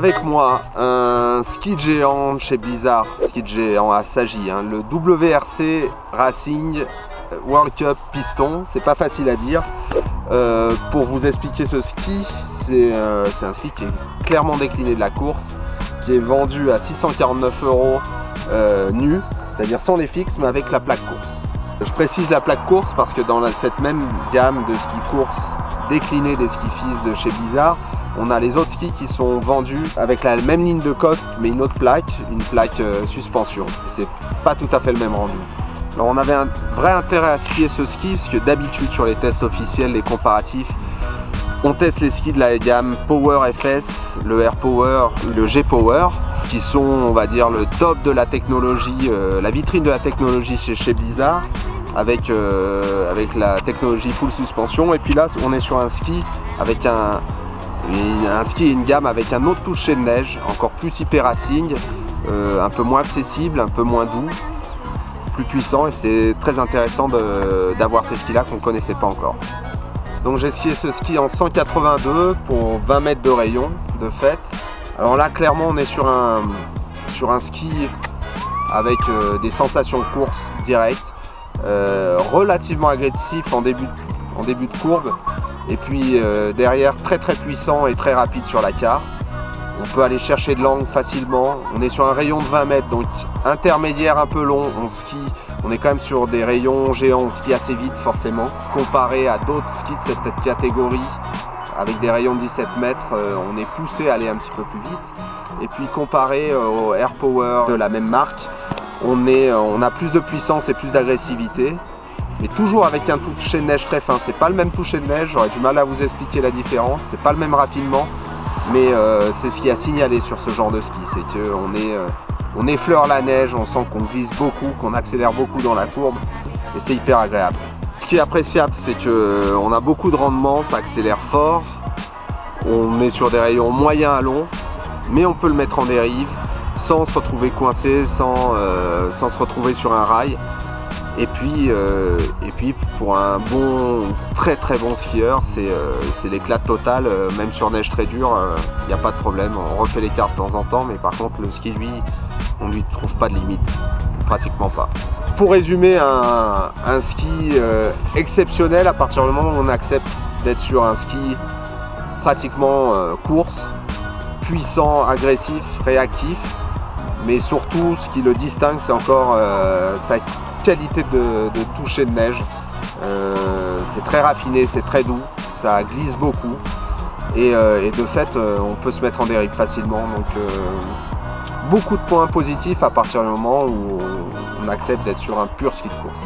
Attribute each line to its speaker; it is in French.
Speaker 1: avec moi un ski de géant chez Blizzard, ski de géant à Sagi, hein, le WRC Racing World Cup Piston. C'est pas facile à dire. Pour vous expliquer ce ski, c'est un ski qui est clairement décliné de la course, qui est vendu à 649 € nu, c'est-à-dire sans les fixes, mais avec la plaque course. Je précise la plaque course parce que dans cette même gamme de ski course déclinée des skis FIS de chez Blizzard, on a les autres skis qui sont vendus avec la même ligne de coque, mais une autre plaque, une plaque suspension. C'est pas tout à fait le même rendu. Alors on avait un vrai intérêt à skier ce ski, parce que d'habitude sur les tests officiels, les comparatifs, on teste les skis de la gamme Power FS, le Air Power, le G Power, qui sont, on va dire, le top de la technologie, la vitrine de la technologie chez Blizzard, avec la technologie full suspension. Et puis là, on est sur un ski avec un ski et une gamme avec un autre toucher de neige, encore plus hyper racing, un peu moins accessible, un peu moins doux, plus puissant, et c'était très intéressant d'avoir ces skis là qu'on ne connaissait pas encore. Donc j'ai skié ce ski en 182 pour 20 mètres de rayon de fait. Alors là clairement on est sur un ski avec des sensations de course directes, relativement agressif en début de courbe, et puis derrière très puissant et très rapide sur la carte. On peut aller chercher de l'angle facilement. On est sur un rayon de 20 mètres, donc intermédiaire un peu long. On est quand même sur des rayons géants, on skie assez vite forcément. Comparé à d'autres skis de cette catégorie, avec des rayons de 17 mètres, on est poussé à aller un petit peu plus vite. Et puis comparé au Air Power de la même marque, on a plus de puissance et plus d'agressivité, mais toujours avec un toucher de neige très fin. C'est pas le même toucher de neige, j'aurais du mal à vous expliquer la différence. C'est pas le même raffinement, mais c'est ce qui a signalé sur ce genre de ski, c'est qu'on effleure la neige, on sent qu'on glisse beaucoup, qu'on accélère beaucoup dans la courbe, et c'est hyper agréable. Ce qui est appréciable, c'est qu'on a beaucoup de rendement, ça accélère fort, on est sur des rayons moyens à longs, mais on peut le mettre en dérive sans se retrouver coincé, sans se retrouver sur un rail. Et puis pour un très bon skieur, c'est l'éclat total, même sur neige très dure, il n'y a pas de problème. On refait les cartes de temps en temps, mais par contre le ski, lui, on ne lui trouve pas de limite, pratiquement pas. Pour résumer, un ski exceptionnel à partir du moment où on accepte d'être sur un ski pratiquement course, puissant, agressif, réactif, mais surtout ce qui le distingue, c'est encore sa qualité de toucher de neige. C'est très raffiné, c'est très doux, ça glisse beaucoup, et de fait on peut se mettre en dérive facilement. Donc beaucoup de points positifs à partir du moment où on accepte d'être sur un pur ski de course.